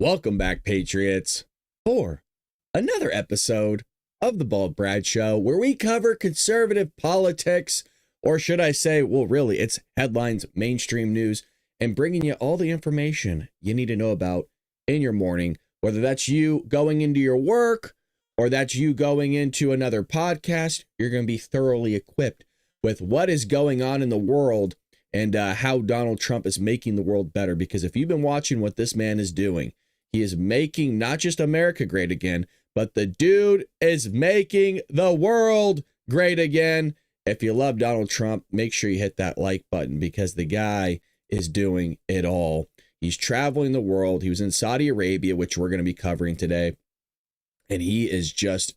Welcome back, Patriots, for another episode of the Bald Brad Show, where we cover conservative politics, or should I say, well, really, it's headlines, mainstream news, and bringing you all the information you need to know about in your morning, whether that's you going into your work or that's you going into another podcast. You're going to be thoroughly equipped with what is going on in the world and how Donald Trump is making the world better. Because if you've been watching what this man is doing, he is making not just America great again, but the dude is making the world great again. If you love Donald Trump, make sure you hit that like button, because the guy is doing it all. He's traveling the world. He was in Saudi Arabia, which we're going to be covering today. And he is just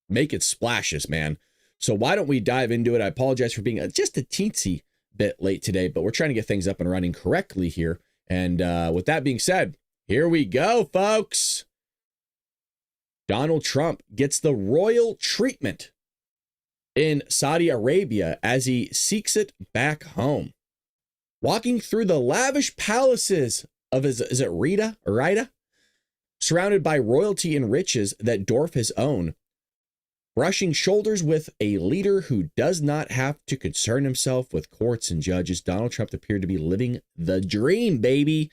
making splashes, man. So why don't we dive into it? I apologize for being just a teensy bit late today, but we're trying to get things up and running correctly here. And with that being said, here we go, folks. Donald Trump gets the royal treatment in Saudi Arabia as he seeks it back home. Walking through the lavish palaces of is it Rida? Surrounded by royalty and riches that dwarf his own. Brushing shoulders with a leader who does not have to concern himself with courts and judges, Donald Trump appeared to be living the dream, baby.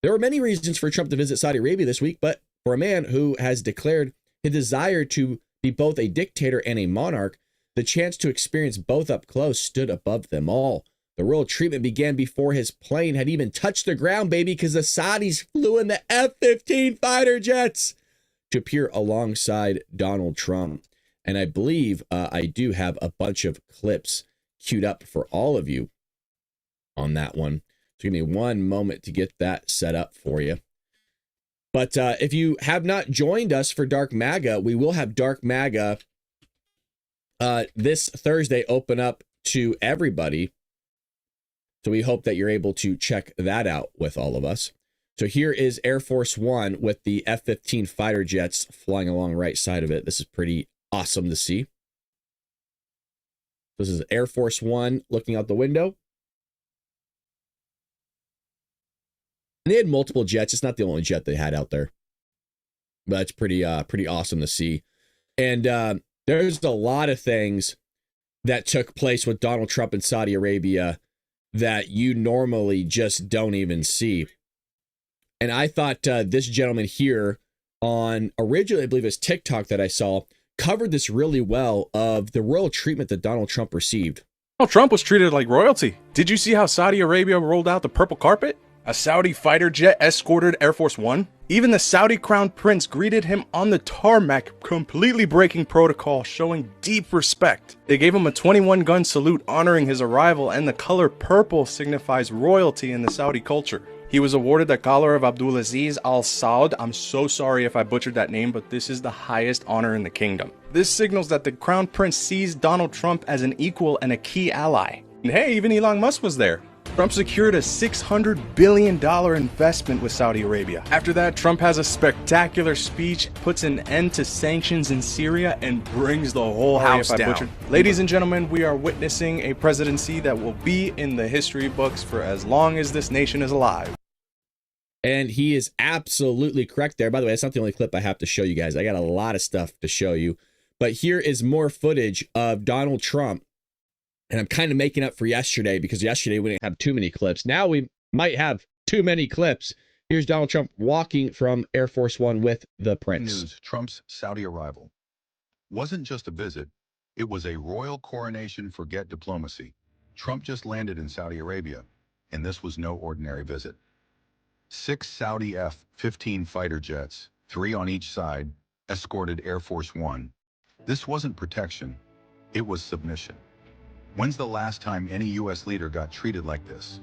There were many reasons for Trump to visit Saudi Arabia this week, but for a man who has declared his desire to be both a dictator and a monarch, the chance to experience both up close stood above them all. The royal treatment began before his plane had even touched the ground, baby, because the Saudis flew in the F-15 fighter jets to appear alongside Donald Trump. And I believe I do have a bunch of clips queued up for all of you on that one. So give me one moment to get that set up for you. But if you have not joined us for Dark MAGA, we will have Dark MAGA this Thursday open up to everybody. So we hope that you're able to check that out with all of us. So here is Air Force One with the F-15 fighter jets flying along right side of it. This is pretty awesome to see. This is Air Force One looking out the window. And they had multiple jets. It's not the only jet they had out there. But it's pretty awesome to see. And there's a lot of things that took place with Donald Trump in Saudi Arabia that you normally just don't even see. And I thought this gentleman here on originally, I believe it's TikTok that I saw, covered this really well of the royal treatment that Donald Trump received. Donald Trump was treated like royalty. Did you see how Saudi Arabia rolled out the purple carpet? A Saudi fighter jet escorted Air Force One. Even the Saudi crown prince greeted him on the tarmac, completely breaking protocol, showing deep respect. They gave him a 21-gun salute honoring his arrival, and the color purple signifies royalty in the Saudi culture. He was awarded the collar of Abdulaziz Al Saud. I'm so sorry if I butchered that name, but this is the highest honor in the kingdom. This signals that the crown prince sees Donald Trump as an equal and a key ally. And hey, even Elon Musk was there. Trump secured a $600 billion investment with Saudi Arabia. After that, Trump has a spectacular speech, puts an end to sanctions in Syria, and brings the whole house down. Ladies and gentlemen, we are witnessing a presidency that will be in the history books for as long as this nation is alive. And he is absolutely correct there. By the way, that's not the only clip I have to show you guys. I got a lot of stuff to show you. But here is more footage of Donald Trump. And I'm kind of making up for yesterday, because yesterday we didn't have too many clips. Now we might have too many clips. Here's Donald Trump walking from Air Force One with the prince. News: Trump's Saudi arrival wasn't just a visit. It was a royal coronation. Forget diplomacy. Trump just landed in Saudi Arabia, and this was no ordinary visit. 6 Saudi F-15 fighter jets, 3 on each side, escorted Air Force One. This wasn't protection. It was submission. When's the last time any U.S. leader got treated like this?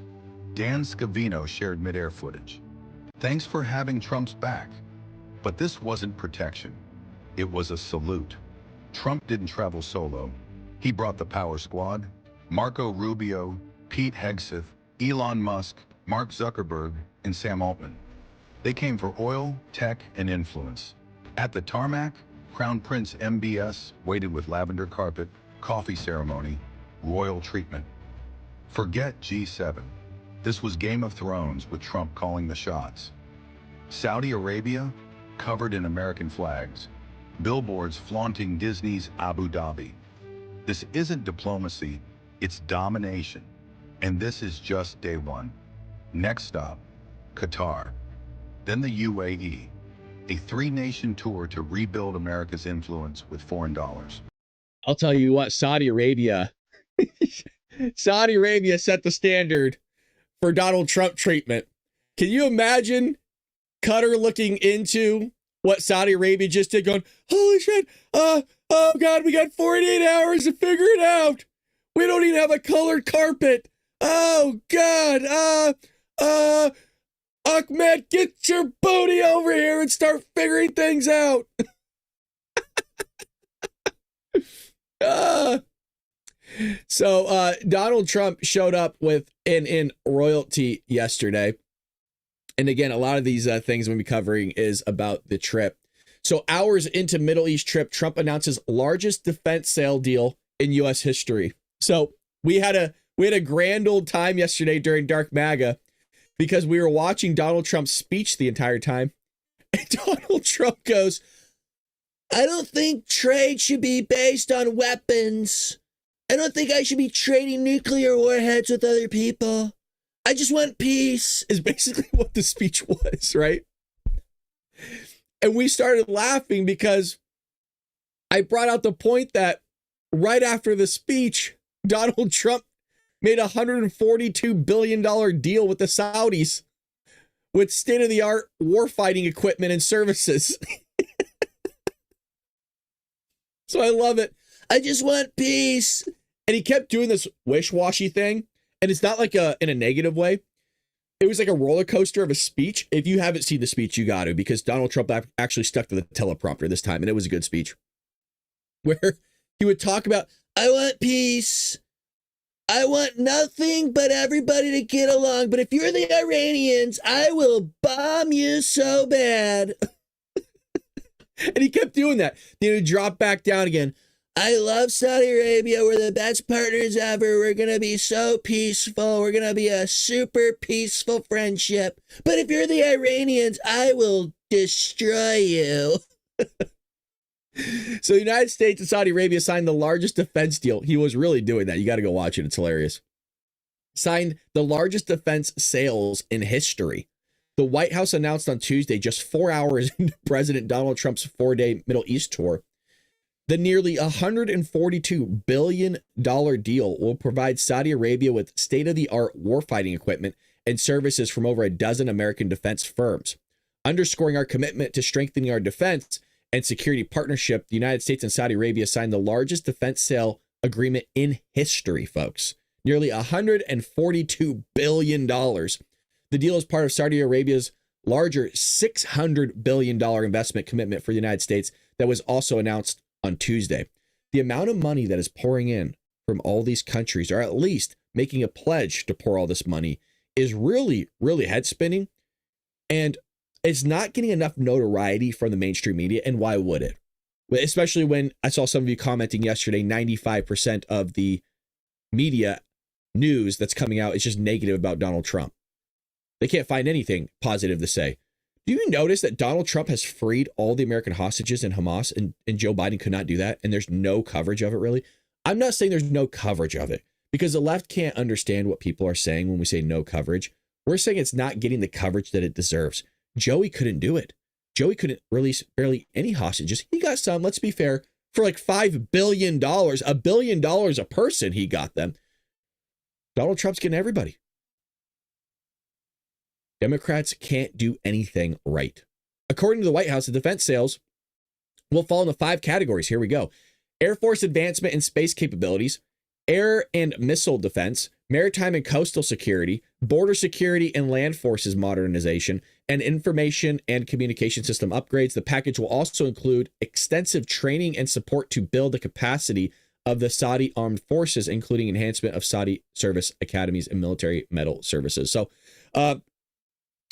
Dan Scavino shared mid-air footage. Thanks for having Trump's back. But this wasn't protection. It was a salute. Trump didn't travel solo. He brought the power squad: Marco Rubio, Pete Hegseth, Elon Musk, Mark Zuckerberg, and Sam Altman. They came for oil, tech, and influence. At the tarmac, Crown Prince MBS waited with lavender carpet, coffee ceremony, royal treatment. Forget G7. This was Game of Thrones with Trump calling the shots. Saudi Arabia, covered in American flags. Billboards flaunting Disney's Abu Dhabi. This isn't diplomacy, it's domination. And this is just day one. Next stop, Qatar. Then the UAE, a three-nation tour to rebuild America's influence with foreign dollars. I'll tell you what, Saudi Arabia set the standard for Donald Trump treatment. Can you imagine Qatar looking into what Saudi Arabia just did, going, holy shit, oh God, we got 48 hours to figure it out. We don't even have a colored carpet. Oh God, Ahmed, get your booty over here and start figuring things out. So Donald Trump showed up with in royalty yesterday. And again, a lot of these things we'll be covering is about the trip. So hours into Middle East trip, Trump announces largest defense sale deal in U.S. history. So we had a grand old time yesterday during Dark MAGA because we were watching Donald Trump's speech the entire time. And Donald Trump goes, I don't think trade should be based on weapons. I don't think I should be trading nuclear warheads with other people. I just want peace, is basically what the speech was, right? And we started laughing because I brought out the point that right after the speech, Donald Trump made a $142 billion deal with the Saudis with state-of-the-art warfighting equipment and services. So I love it. I just want peace. And he kept doing this wish-washy thing. And it's not like in a negative way. It was like a roller coaster of a speech. If you haven't seen the speech, you got to, because Donald Trump actually stuck to the teleprompter this time. And it was a good speech where he would talk about, I want peace. I want nothing but everybody to get along. But if you're the Iranians, I will bomb you so bad. And he kept doing that. Then he'd drop back down again. I love Saudi Arabia. We're the best partners ever. We're going to be so peaceful. We're going to be a super peaceful friendship. But if you're the Iranians, I will destroy you. So the United States and Saudi Arabia signed the largest defense deal. He was really doing that. You got to go watch it. It's hilarious. Signed the largest defense sales in history. The White House announced on Tuesday, just 4 hours into President Donald Trump's 4-day Middle East tour, the nearly $142 billion deal will provide Saudi Arabia with state-of-the-art warfighting equipment and services from over a dozen American defense firms. Underscoring our commitment to strengthening our defense and security partnership, the United States and Saudi Arabia signed the largest defense sale agreement in history, folks. Nearly $142 billion. The deal is part of Saudi Arabia's larger $600 billion investment commitment for the United States that was also announced on Tuesday. The amount of money that is pouring in from all these countries, or at least making a pledge to pour all this money, is really, really head spinning. And it's not getting enough notoriety from the mainstream media. And why would it? Especially when I saw some of you commenting yesterday, 95% of the media news that's coming out is just negative about Donald Trump. They can't find anything positive to say. Do you notice that Donald Trump has freed all the American hostages in Hamas and Joe Biden could not do that? And there's no coverage of it, really. I'm not saying there's no coverage of it because the left can't understand what people are saying when we say no coverage. We're saying it's not getting the coverage that it deserves. Joey couldn't do it. Joey couldn't release barely any hostages. He got some, let's be fair, for like $5 billion, $1 billion a person, he got them. Donald Trump's getting everybody. Democrats can't do anything right. According to the White House, the defense sales will fall into 5 categories. Here we go. Air Force advancement and space capabilities, air and missile defense, maritime and coastal security, border security and land forces modernization, and information and communication system upgrades. The package will also include extensive training and support to build the capacity of the Saudi armed forces, including enhancement of Saudi service academies and military medal services. So,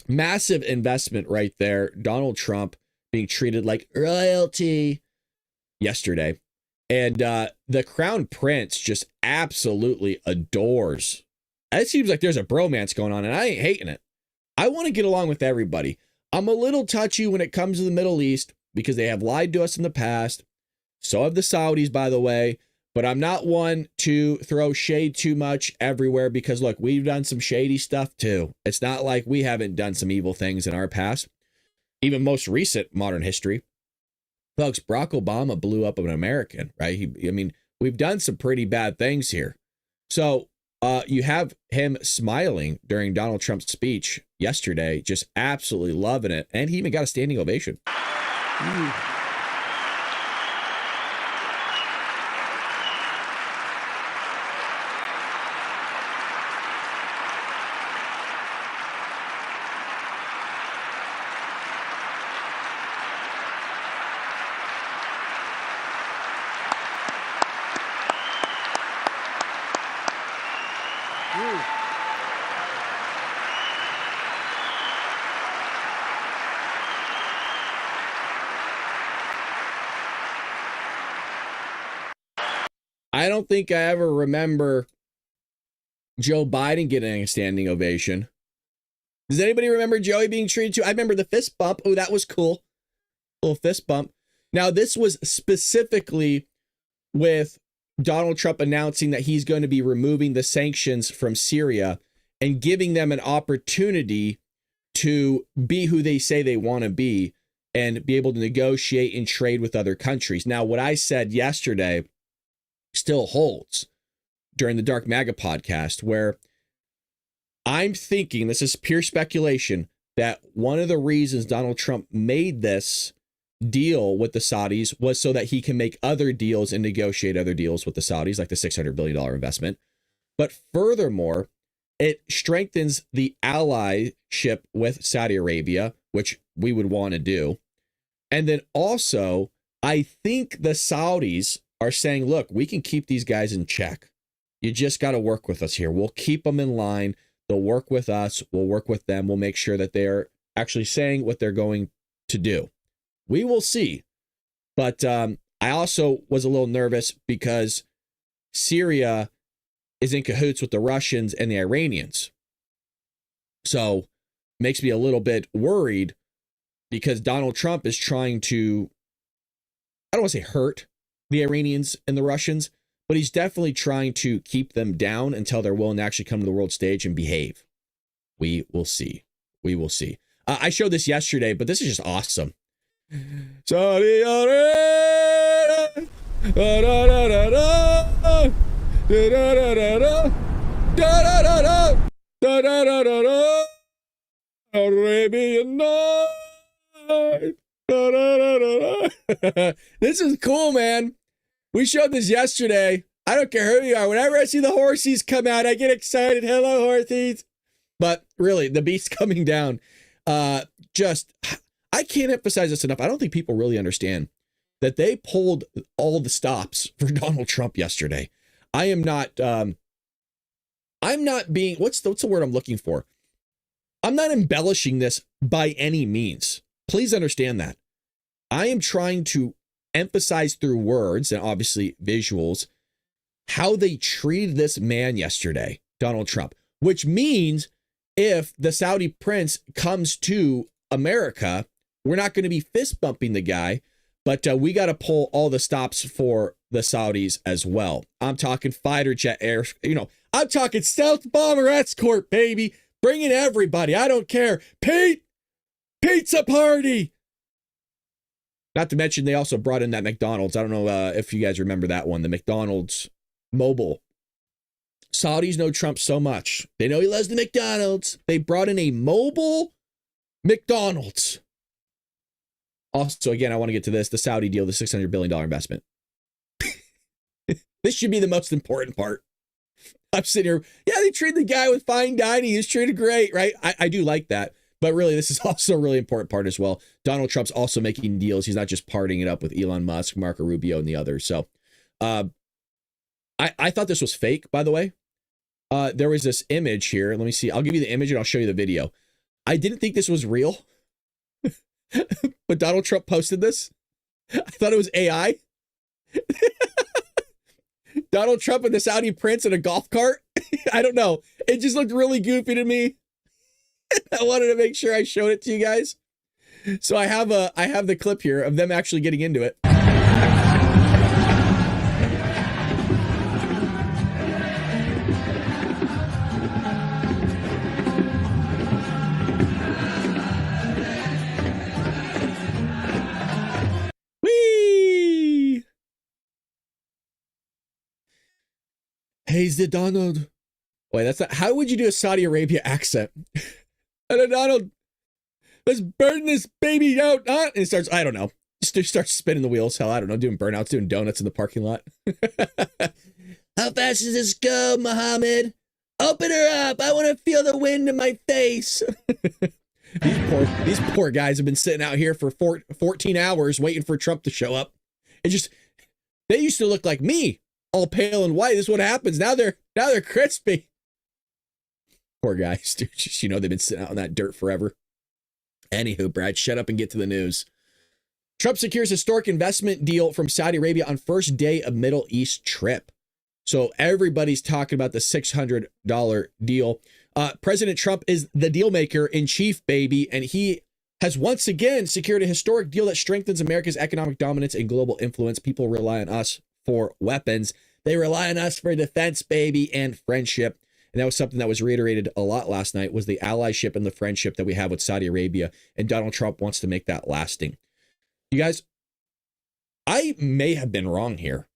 massive investment right there. Donald Trump being treated like royalty yesterday. And the Crown Prince just absolutely adores. It seems like there's a bromance going on, and I ain't hating it. I want to get along with everybody. I'm a little touchy when it comes to the Middle East because they have lied to us in the past. So have the Saudis, by the way. But I'm not one to throw shade too much everywhere because, look, we've done some shady stuff too. It's not like we haven't done some evil things in our past, even most recent modern history. Folks, Barack Obama blew up an American, right? We've done some pretty bad things here. So you have him smiling during Donald Trump's speech yesterday, just absolutely loving it. And he even got a standing ovation. I don't think I ever remember Joe Biden getting a standing ovation. Does anybody remember Joey being treated to? I remember the fist bump. Oh, that was cool. Little fist bump. Now, this was specifically with Donald Trump announcing that he's going to be removing the sanctions from Syria and giving them an opportunity to be who they say they want to be and be able to negotiate and trade with other countries. Now, what I said yesterday still holds during the Dark MAGA podcast, where I'm thinking, this is pure speculation, that one of the reasons Donald Trump made this deal with the Saudis was so that he can make other deals and negotiate other deals with the Saudis, like the $600 billion investment. But furthermore, it strengthens the allyship with Saudi Arabia, which we would want to do. And then also, I think the Saudis are saying, look, we can keep these guys in check. You just got to work with us here. We'll keep them in line. They'll work with us. We'll work with them. We'll make sure that they're actually saying what they're going to do. We will see. But I also was a little nervous because Syria is in cahoots with the Russians and the Iranians. So makes me a little bit worried because Donald Trump is trying to, I don't want to say hurt the Iranians and the Russians, but he's definitely trying to keep them down until they're willing to actually come to the world stage and behave. We will see. We will see. I showed this yesterday, but this is just awesome. Saudi Arabia, da da da da da, da da da da, da da da da, da da da da, Arabian night. Da, da, da, da, da. This is cool, man. We showed this yesterday. I don't care who you are. Whenever I see the horsies come out, I get excited. Hello, horsies. But really, the beast coming down. I can't emphasize this enough. I don't think people really understand that they pulled all the stops for Donald Trump yesterday. I'm not being, what's the word I'm looking for? I'm not embellishing this by any means. Please understand that. I am trying to emphasize through words and obviously visuals how they treated this man yesterday, Donald Trump, which means if the Saudi prince comes to America, we're not going to be fist bumping the guy, but we got to pull all the stops for the Saudis as well. I'm talking fighter jet air, I'm talking stealth bomber escort, baby. Bring in everybody. I don't care. Pizza party. Not to mention, they also brought in that McDonald's. I don't know if you guys remember that one, the McDonald's mobile. Saudis know Trump so much. They know he loves the McDonald's. They brought in a mobile McDonald's. Also, again, I want to get to this, the Saudi deal, the $600 billion investment. This should be the most important part. I'm sitting here, yeah, they treated the guy with fine dining. He was treated great, right? I do like that. But really, this is also a really important part as well. Donald Trump's also making deals. He's not just partying it up with Elon Musk, Marco Rubio, and the others. So I thought this was fake, by the way. There was this image here. Let me see. I'll give you the image and I'll show you the video. I didn't think this was real. But Donald Trump posted this. I thought it was AI. Donald Trump and the Saudi prince in a golf cart. I don't know. It just looked really goofy to me. I wanted to make sure I showed it to you guys. So I have the clip here of them actually getting into it. Whee! Hey's the Donald. Wait, that's not. How would you do a Saudi Arabia accent? Hello, Donald. Let's burn this baby out. And it starts, I don't know. Just starts spinning the wheels. Hell, I don't know. Doing burnouts, doing donuts in the parking lot. How fast does this go, Muhammad? Open her up. I want to feel the wind in my face. These poor guys have been sitting out here for 14 hours waiting for Trump to show up. They used to look like me, all pale and white. This is what happens. Now they're crispy. Poor guys, dude. Just, they've been sitting out in that dirt forever. Anywho, Brad, shut up and get to the news. Trump secures historic investment deal from Saudi Arabia on first day of Middle East trip. So everybody's talking about the $600 deal. President Trump is the deal maker in chief, baby, and he has once again secured a historic deal that strengthens America's economic dominance and global influence. People rely on us for weapons. They rely on us for defense, baby, and friendship. And that was something that was reiterated a lot last night, was the allyship and the friendship that we have with Saudi Arabia. And Donald Trump wants to make that lasting. You guys, I may have been wrong here.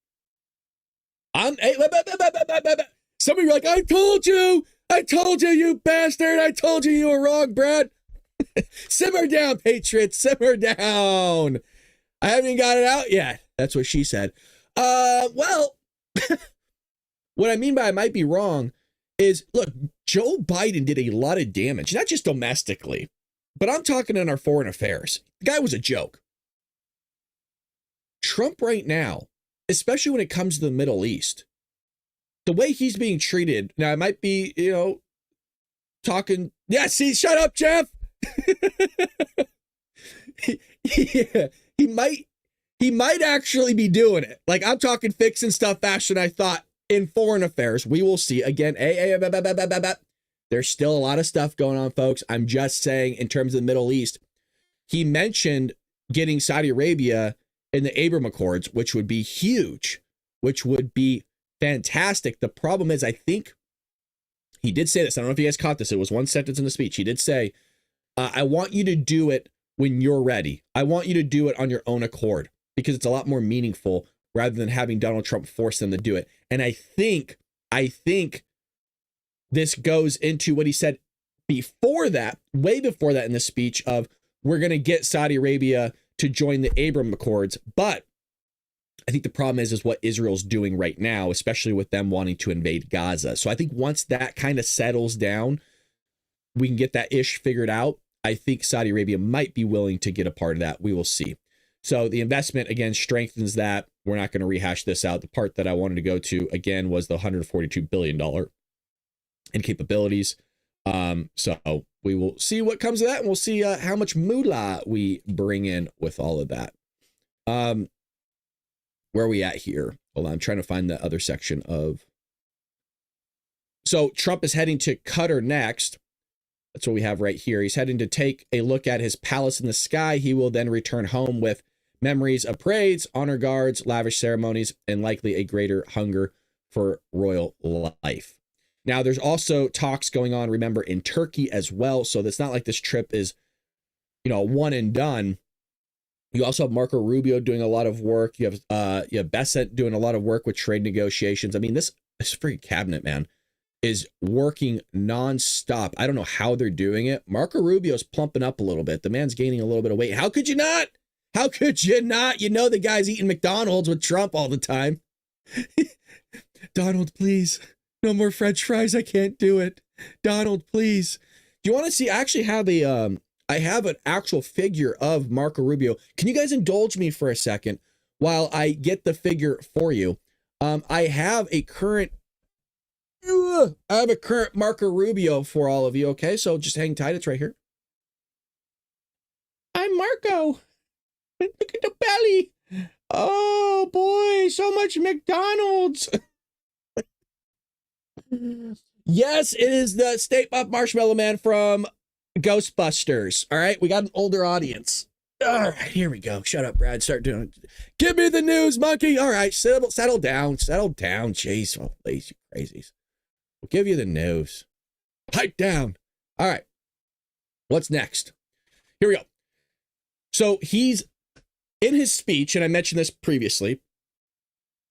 Some of you are like, I told you, you bastard. I told you were wrong, Brad. Simmer down, patriots, simmer down. I haven't even got it out yet. That's what she said. Well, what I mean by I might be wrong is, look, Joe Biden did a lot of damage, not just domestically, but I'm talking in our foreign affairs. The guy was a joke. Trump right now, especially when it comes to the Middle East, the way he's being treated, now I might be, talking, yeah, see, shut up, Jeff. he might actually be doing it. Like, I'm talking fixing stuff faster than I thought. In foreign affairs, we will see again. There's still a lot of stuff going on, folks. I'm just saying, in terms of the Middle East, he mentioned getting Saudi Arabia in the Abraham Accords, which would be huge, which would be fantastic. The problem is, I think he did say this. I don't know if you guys caught this. It was one sentence in the speech. He did say, I want you to do it when you're ready. I want you to do it on your own accord, because it's a lot more meaningful rather than having Donald Trump force them to do it. And I think this goes into what he said before that, way before that in the speech of, we're going to get Saudi Arabia to join the Abraham Accords. But I think the problem is what Israel's doing right now, especially with them wanting to invade Gaza. So I think once that kind of settles down, we can get that ish figured out. I think Saudi Arabia might be willing to get a part of that. We will see. So the investment, again, strengthens that. We're not going to rehash this out. The part that I wanted to go to, again, was the $142 billion in capabilities. So we will see what comes of that, and we'll see how much moolah we bring in with all of that. Where are we at here? Hold on, I'm trying to find the other section of. So Trump is heading to Qatar next. That's what we have right here. He's heading to take a look at his palace in the sky. He will then return home with memories of parades, honor guards, lavish ceremonies, and likely a greater hunger for royal life. Now, there's also talks going on, remember, in Turkey as well. So it's not like this trip is, one and done. You also have Marco Rubio doing a lot of work. You have Bessent doing a lot of work with trade negotiations. I mean, this freaking cabinet, man, is working nonstop. I don't know how they're doing it. Marco Rubio's plumping up a little bit. The man's gaining a little bit of weight. How could you not? How could you not? The guy's eating McDonald's with Trump all the time. Donald, please. No more French fries. I can't do it. Donald, please. Do you want to see? I actually have I have an actual figure of Marco Rubio. Can you guys indulge me for a second while I get the figure for you? I have a current Marco Rubio for all of you. Okay, so just hang tight. It's right here. I'm Marco. Look at the belly. Oh boy, so much McDonald's. Yes, it is the State Buff Marshmallow Man from Ghostbusters. All right, we got an older audience. All right, here we go. Shut up, Brad. Start doing it. Give me the news, monkey. All right, settle down. Jeez, oh, please, you crazies. We'll give you the news. Pipe down. All right, what's next? Here we go. So he's in his speech, and I mentioned this previously.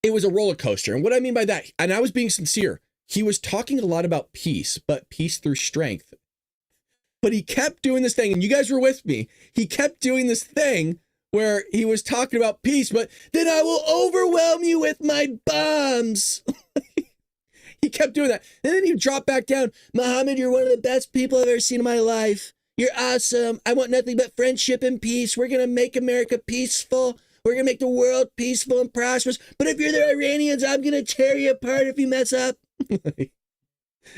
It was a roller coaster. And what I mean by that, and I was being sincere, he was talking a lot about peace, but peace through strength. But he kept doing this thing, and you guys were with me. He kept doing this thing where he was talking about peace, but then I will overwhelm you with my bombs. He kept doing that. And then he dropped back down. Muhammad, you're one of the best people I've ever seen in my life. You're awesome. I want nothing but friendship and peace. We're going to make America peaceful. We're going to make the world peaceful and prosperous. But if you're the Iranians, I'm going to tear you apart if you mess up.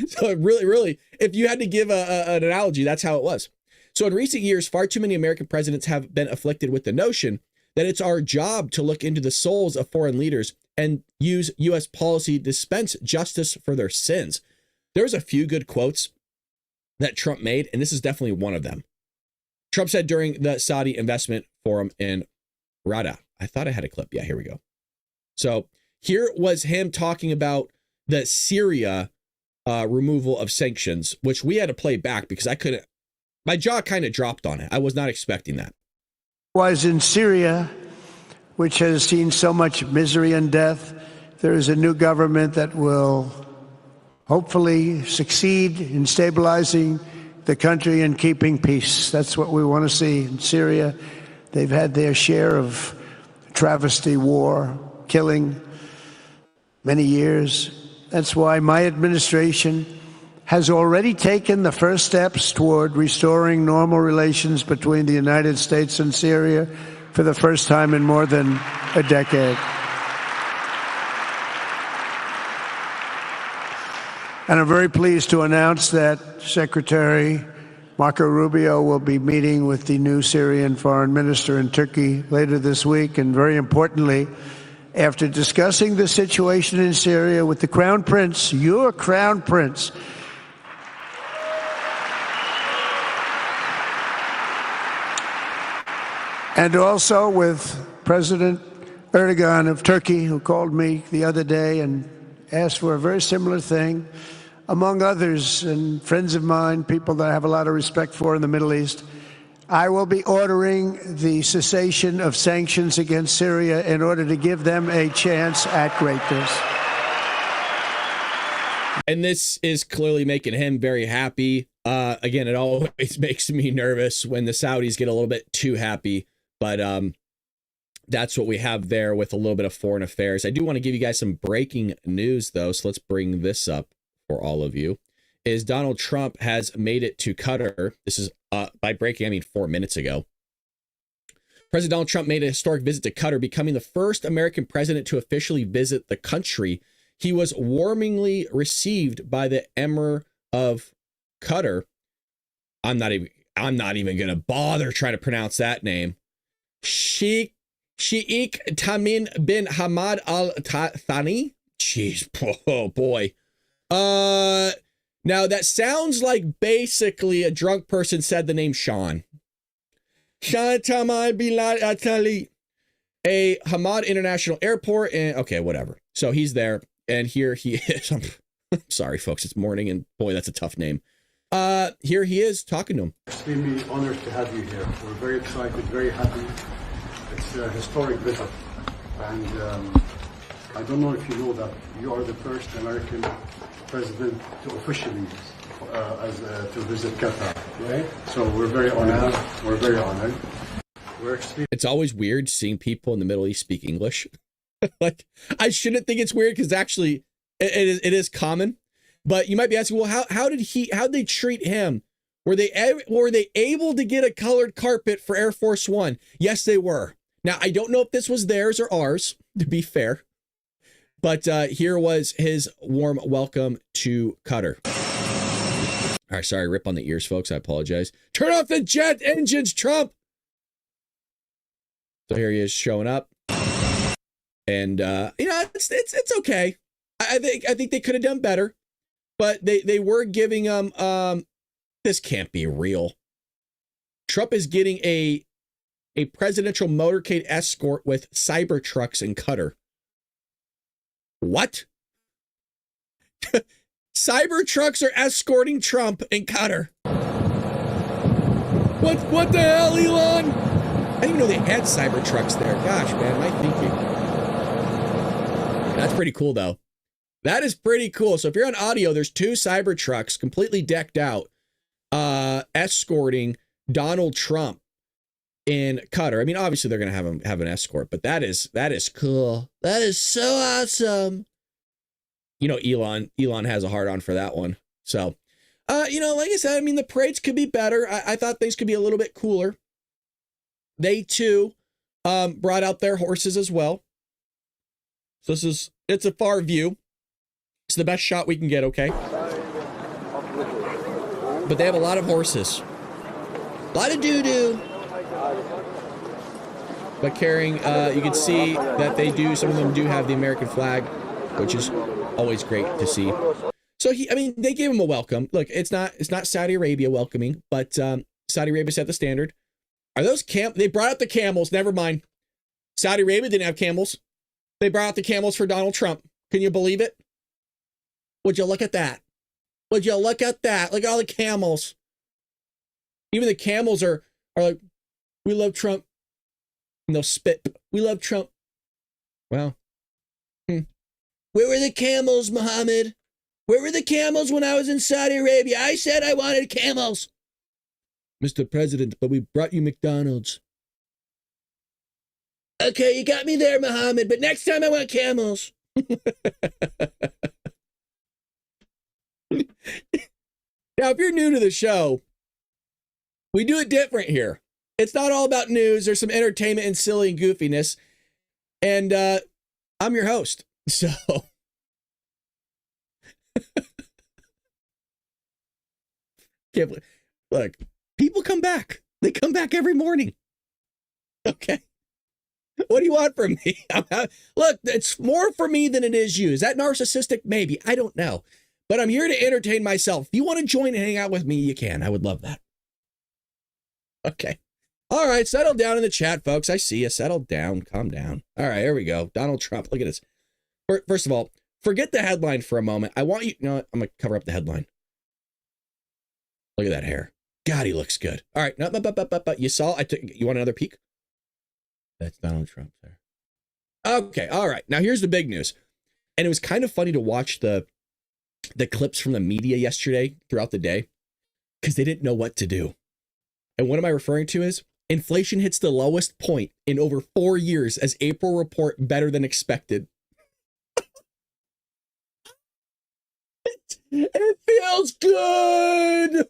So really, if you had to give an analogy, that's how it was. So in recent years, far too many American presidents have been afflicted with the notion that it's our job to look into the souls of foreign leaders and use U.S. policy to dispense justice for their sins. There's a few good quotes that Trump made, and this is definitely one of them. Trump said during the Saudi investment forum in Riyadh. I thought I had a clip. Yeah, here we go. So here was him talking about the Syria removal of sanctions, which we had to play back because I couldn't. My jaw kind of dropped on it. I was not expecting that. Was in Syria, which has seen so much misery and death, there is a new government that will hopefully succeed in stabilizing the country and keeping peace. That's what we want to see in Syria. They've had their share of travesty, war, killing, many years. That's why my administration has already taken the first steps toward restoring normal relations between the United States and Syria for the first time in more than a decade. And I'm very pleased to announce that Secretary Marco Rubio will be meeting with the new Syrian foreign minister in Turkey later this week. And very importantly, after discussing the situation in Syria with the Crown Prince, your Crown Prince, and also with President Erdogan of Turkey, who called me the other day and asked for a very similar thing, among others, and friends of mine, people that I have a lot of respect for in the Middle East, I will be ordering the cessation of sanctions against Syria in order to give them a chance at greatness. And this is clearly making him very happy. Again, it always makes me nervous when the Saudis get a little bit too happy, but that's what we have there with a little bit of foreign affairs. I do want to give you guys some breaking news, though, so let's bring this up for all of you. Is Donald Trump has made it to Qatar. This is by breaking, I mean 4 minutes ago. President Donald Trump made a historic visit to Qatar, becoming the first American president to officially visit the country. He was warmly received by the Emir of Qatar. I'm not even going to bother trying to pronounce that name. Sheikh Tamim bin Hamad Al Thani. Jeez, oh boy. Now that sounds like basically a drunk person said the name Sean. Sean Tamai Bilal Atali. A Hamad International Airport, and okay, whatever. So he's there, and here he is. I'm sorry, folks, it's morning, and boy, that's a tough name. Here he is talking to him. Extremely honored to have you here. We're very excited, very happy. It's a historic visit, and I don't know if you know that you are the first American president to officially to visit Qatar. Right? So we're very honored. We're very honored. It's always weird seeing people in the Middle East speak English. Like, I shouldn't think it's weird because actually it is common. But you might be asking, well, how'd they treat him? Were they able to get a colored carpet for Air Force One? Yes, they were. Now, I don't know if this was theirs or ours, to be fair. But here was his warm welcome to Qatar. All right, sorry, rip on the ears, folks. I apologize. Turn off the jet engines, Trump. So here he is showing up, and it's okay. I think they could have done better, but they were giving him this can't be real. Trump is getting a presidential motorcade escort with Cybertrucks in Qatar. What? Cybertrucks are escorting Trump in Qatar. What the hell, Elon? I didn't even know they had Cybertrucks there. Gosh, man, my thinking. That's pretty cool, though. That is pretty cool. So if you're on audio, there's 2 Cybertrucks completely decked out, escorting Donald Trump in Qatar. I mean, obviously they're going to have an escort, but that is cool. That is so awesome. You know, Elon has a hard on for that one. So, you know, like I said, I mean, the parades could be better. I thought things could be a little bit cooler. They too brought out their horses as well. So it's a far view. It's the best shot we can get, okay? But they have a lot of horses. A lot of doo-doo. But carrying, you can see that some of them do have the American flag, which is always great to see. So they gave him a welcome. Look, it's not Saudi Arabia welcoming, but Saudi Arabia set the standard. Are those they brought out the camels, never mind. Saudi Arabia didn't have camels. They brought out the camels for Donald Trump. Can you believe it? Would you look at that? Would you look at that? Look at all the camels. Even the camels are like, we love Trump. And they'll spit. We love Trump. Well, where were the camels, Mohammed? Where were the camels when I was in Saudi Arabia? I said I wanted camels. Mr. President, but we brought you McDonald's. Okay, you got me there, Mohammed, but next time I want camels. Now, if you're new to the show, we do it different here. It's not all about news. There's some entertainment and silly and goofiness. And I'm your host. So look, people come back. They come back every morning. Okay. What do you want from me? Look, it's more for me than it is you. Is that narcissistic? Maybe. I don't know. But I'm here to entertain myself. If you want to join and hang out with me, you can. I would love that. Okay. All right, settle down in the chat, folks. I see you. Settle down. Calm down. All right, here we go. Donald Trump. Look at this. First of all, forget the headline for a moment. I want you... No, I'm going to cover up the headline. Look at that hair. God, he looks good. All right. No, you saw... You want another peek? That's Donald Trump there. Okay, all right. Now, here's the big news. And it was kind of funny to watch the clips from the media yesterday throughout the day because they didn't know what to do. And what am I referring to is inflation hits the lowest point in over 4 years as April report better than expected. It feels good.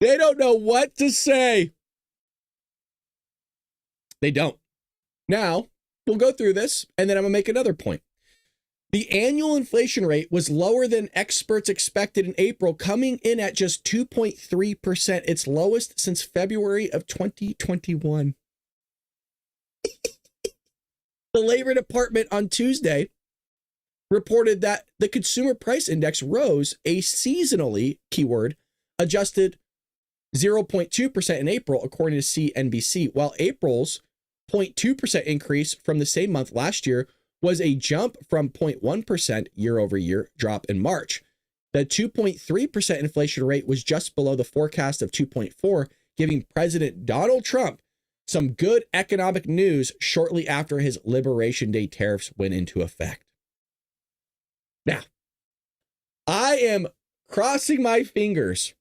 They don't know what to say. They don't. Now, we'll go through this, and then I'm going to make another point. The annual inflation rate was lower than experts expected in April, coming in at just 2.3%, its lowest since February of 2021. The Labor Department on Tuesday reported that the Consumer Price Index rose a seasonally, keyword, adjusted 0.2% in April, according to CNBC, while April's 0.2% increase from the same month last year was a jump from 0.1% year-over-year drop in March. The 2.3% inflation rate was just below the forecast of 2.4%, giving President Donald Trump some good economic news shortly after his Liberation Day tariffs went into effect. Now, I am crossing my fingers.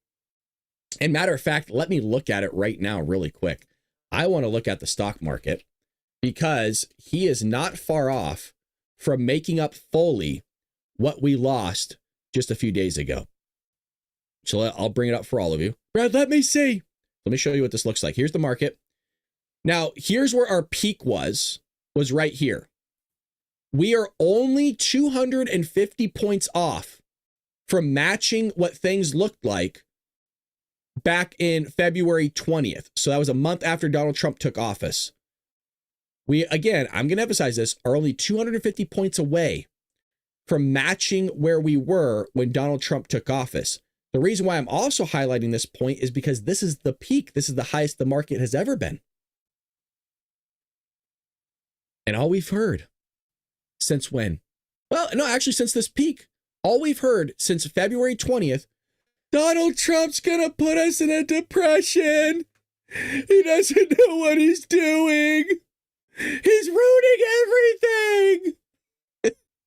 And matter of fact, let me look at it right now really quick. I want to look at the stock market because he is not far off from making up fully what we lost just a few days ago. So I'll bring it up for all of you. Brad, let me see. Let me show you what this looks like. Here's the market. Now, here's where our peak was right here. We are only 250 points off from matching what things looked like back in February 20th. So that was a month after Donald Trump took office. We, again, I'm going to emphasize this, are only 250 points away from matching where we were when Donald Trump took office. The reason why I'm also highlighting this point is because this is the peak. This is the highest the market has ever been. And all we've heard since when? Well, no, actually since this peak, all we've heard since February 20th, Donald Trump's going to put us in a depression. He doesn't know what he's doing. He's ruining everything.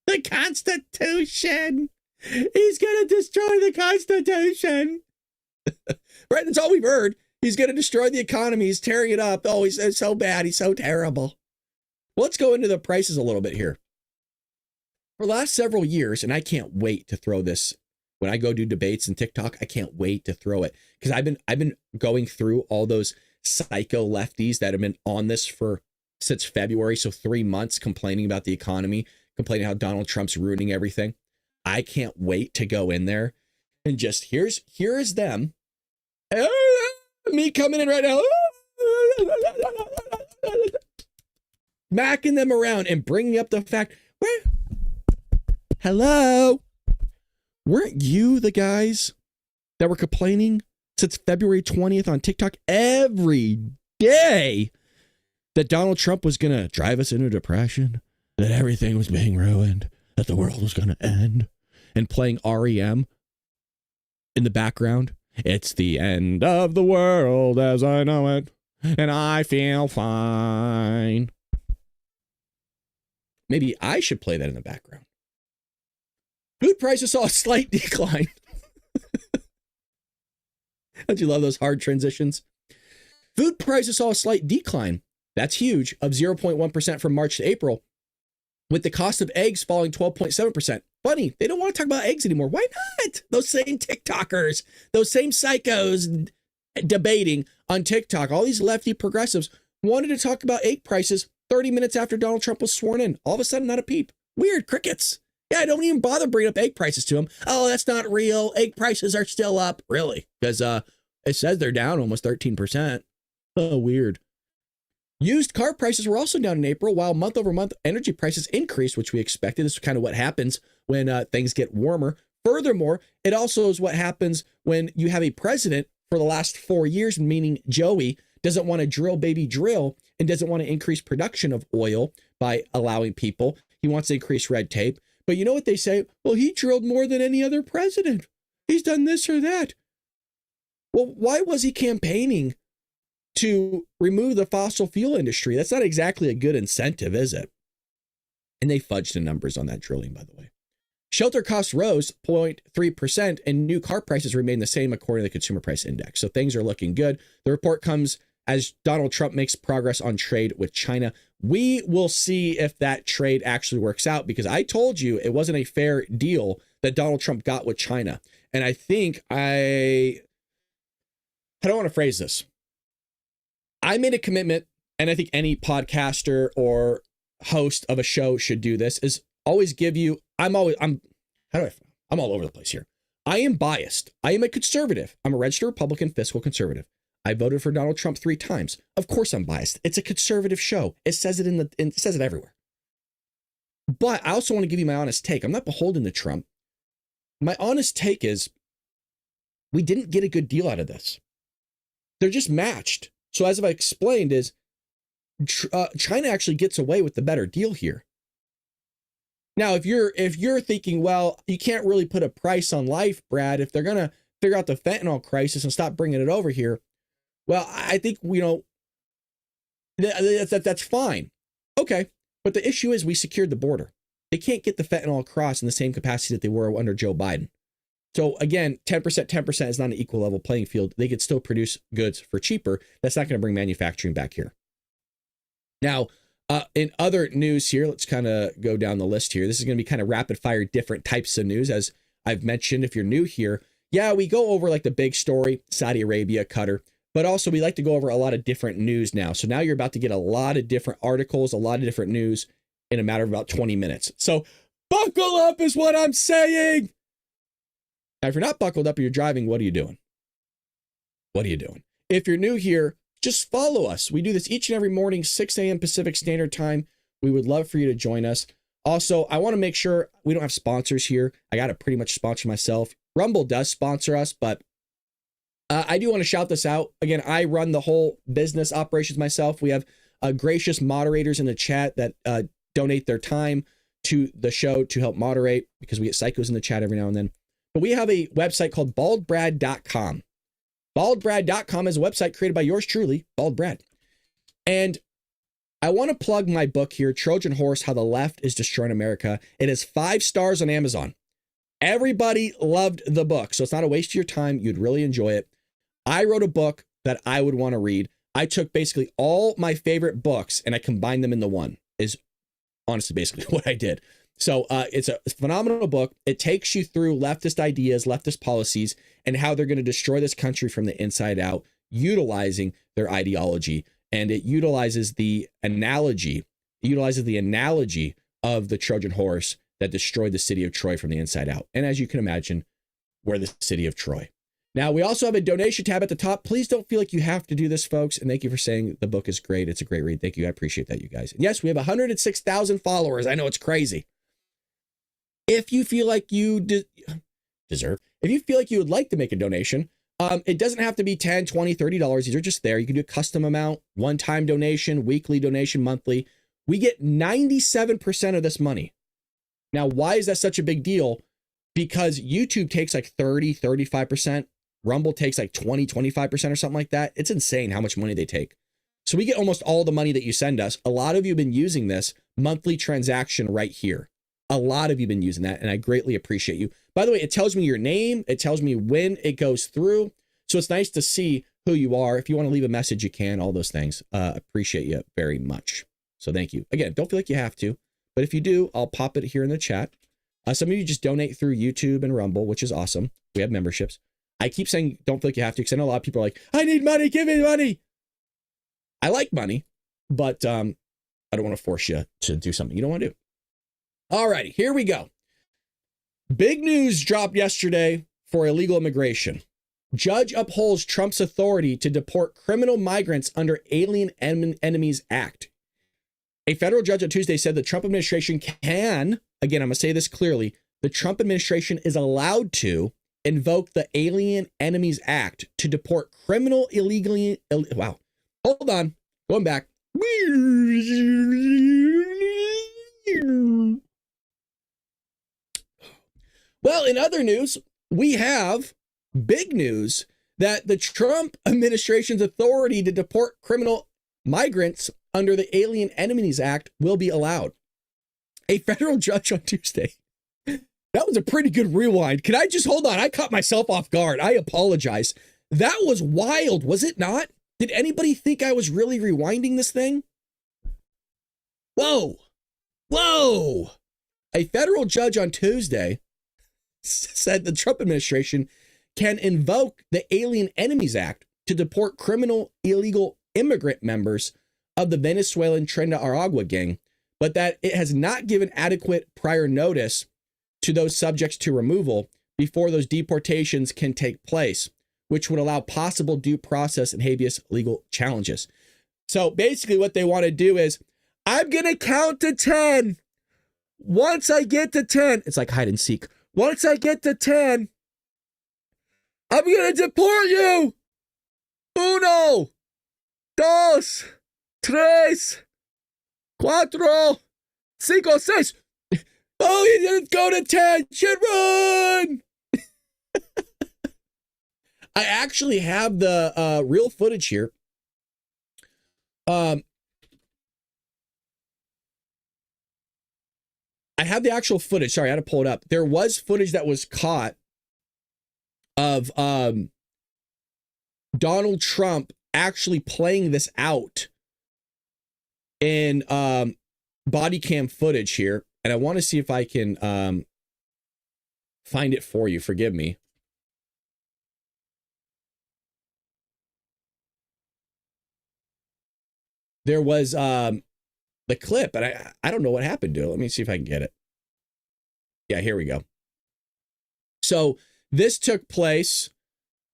The Constitution. He's going to destroy the Constitution. Right? That's all we've heard. He's going to destroy the economy. He's tearing it up. Oh, he's so bad. He's so terrible. Well, let's go into the prices a little bit here. For the last several years, and I can't wait to throw this when I go do debates and TikTok, I can't wait to throw it because I've been going through all those psycho lefties that have been on this since February, so 3 months, complaining about the economy, complaining how Donald Trump's ruining everything. I can't wait to go in there and just here is them, me coming in right now, smacking them around and bringing up the fact, hello, weren't you the guys that were complaining since February 20th on TikTok every day that Donald Trump was going to drive us into depression, that everything was being ruined, that the world was going to end, and playing REM in the background? It's the end of the world as I know it, and I feel fine. Maybe I should play that in the background. Food prices saw a slight decline. Don't you love those hard transitions? Food prices saw a slight decline. That's huge, of 0.1% from March to April, with the cost of eggs falling 12.7%. Funny, they don't want to talk about eggs anymore. Why not? Those same TikTokers, those same psychos debating on TikTok, all these lefty progressives wanted to talk about egg prices 30 minutes after Donald Trump was sworn in. All of a sudden, not a peep. Weird, crickets. Yeah, I don't even bother bringing up egg prices to him. Oh, that's not real. Egg prices are still up. Really? Because it says they're down almost 13%. Oh, weird. Used car prices were also down in April, while month over month energy prices increased, which we expected. This is kind of what happens when things get warmer. Furthermore, it also is what happens when you have a president for the last 4 years, meaning Joey, doesn't want to drill, baby, drill, and doesn't want to increase production of oil by allowing people. He wants to increase red tape. But you know what they say? Well, he drilled more than any other president. He's done this or that. Well, why was he campaigning to remove the fossil fuel industry? That's not exactly a good incentive, is it? And they fudged the numbers on that drilling, by the way. Shelter costs rose 0.3% and new car prices remain the same according to the Consumer Price Index. So things are looking good. The report comes as Donald Trump makes progress on trade with China. We will see if that trade actually works out, because I told you it wasn't a fair deal that Donald Trump got with China. And I think I don't want to phrase this. I made a commitment, and I think any podcaster or host of a show should do this, is always give you, I'm all over the place here. I am biased. I am a conservative. I'm a registered Republican fiscal conservative. I voted for Donald Trump 3 times. Of course I'm biased. It's a conservative show. It says it it says it everywhere. But I also want to give you my honest take. I'm not beholden to Trump. My honest take is we didn't get a good deal out of this. They're just matched. So as I've explained is China actually gets away with the better deal here. Now, if you're thinking, well, you can't really put a price on life, Brad, if they're going to figure out the fentanyl crisis and stop bringing it over here. Well, I think, that's fine. Okay. But the issue is we secured the border. They can't get the fentanyl across in the same capacity that they were under Joe Biden. So again, 10% is not an equal level playing field. They could still produce goods for cheaper. That's not going to bring manufacturing back here. Now, in other news here, let's kind of go down the list here. This is going to be kind of rapid fire, different types of news. As I've mentioned, if you're new here, yeah, we go over like the big story, Saudi Arabia, Qatar, but also we like to go over a lot of different news now. So now you're about to get a lot of different articles, a lot of different news in a matter of about 20 minutes. So buckle up is what I'm saying. Now, if you're not buckled up and you're driving, what are you doing? What are you doing? If you're new here, just follow us. We do this each and every morning, 6 a.m. Pacific Standard Time. We would love for you to join us. Also, I want to make sure we don't have sponsors here. I got to pretty much sponsor myself. Rumble does sponsor us, but I do want to shout this out. Again, I run the whole business operations myself. We have gracious moderators in the chat that donate their time to the show to help moderate, because we get psychos in the chat every now and then. But we have a website called baldbrad.com. Baldbrad.com is a website created by yours truly, Bald Brad. And I want to plug my book here, Trojan Horse, How the Left is Destroying America. It is 5 stars on Amazon. Everybody loved the book, so it's not a waste of your time. You'd really enjoy it. I wrote a book that I would want to read. I took basically all my favorite books and I combined them into one, is honestly basically what I did. So it's a phenomenal book. It takes you through leftist ideas, leftist policies, and how they're going to destroy this country from the inside out, utilizing their ideology. And it utilizes the analogy of the Trojan horse that destroyed the city of Troy from the inside out. And as you can imagine, we're the city of Troy. Now, we also have a donation tab at the top. Please don't feel like you have to do this, folks. And thank you for saying the book is great. It's a great read. Thank you. I appreciate that, you guys. And yes, we have 106,000 followers. I know it's crazy. If you feel like you deserve, if you feel like you would like to make a donation, it doesn't have to be $10, $20, $30. These are just there. You can do a custom amount, one-time donation, weekly donation, monthly. We get 97% of this money. Now, why is that such a big deal? Because YouTube takes like 30, 35%. Rumble takes like 20, 25% or something like that. It's insane how much money they take. So we get almost all the money that you send us. A lot of you have been using this monthly transaction right here. A lot of you have been using that, and I greatly appreciate you. By the way, it tells me your name. It tells me when it goes through. So it's nice to see who you are. If you want to leave a message, you can, all those things. Appreciate you very much. So thank you. Again, don't feel like you have to, but if you do, I'll pop it here in the chat. Some of you just donate through YouTube and Rumble, which is awesome. We have memberships. I keep saying don't feel like you have to, because I know a lot of people are like, I need money, give me money. I like money, but I don't want to force you to do something you don't want to do. All righty, here we go. Big news dropped yesterday for illegal immigration. Judge upholds Trump's authority to deport criminal migrants under Alien Enemies Act. A federal judge on Tuesday said the Trump administration can, again, I'm going to say this clearly, the Trump administration is allowed to invoke the Alien Enemies Act to deport criminal illegally. Wow. Hold on. Going back. Well, in other news, we have big news that the Trump administration's authority to deport criminal migrants under the Alien Enemies Act will be allowed. A federal judge on Tuesday. That was a pretty good rewind. Can I just hold on? I caught myself off guard. I apologize. That was wild, was it not? Did anybody think I was really rewinding this thing? Whoa. Whoa. A federal judge on Tuesday said the Trump administration can invoke the Alien Enemies Act to deport criminal illegal immigrant members of the Venezuelan Tren de Aragua gang, but that it has not given adequate prior notice to those subjects to removal before those deportations can take place, which would allow possible due process and habeas legal challenges. So basically what they want to do is, I'm going to count to 10. Once I get to 10, it's like hide and seek. Once I get to 10, I'm going to deport you. 1, 2, 3, 4, 5, 6. Oh, he didn't go to 10. Should run. I actually have the real footage here. I have the actual footage. Sorry, I had to pull it up. There was footage that was caught of Donald Trump actually playing this out in body cam footage here. And I want to see if I can find it for you. Forgive me. There was the clip, and I don't know what happened to it. Let me see if I can get it. Yeah, here we go. So this took place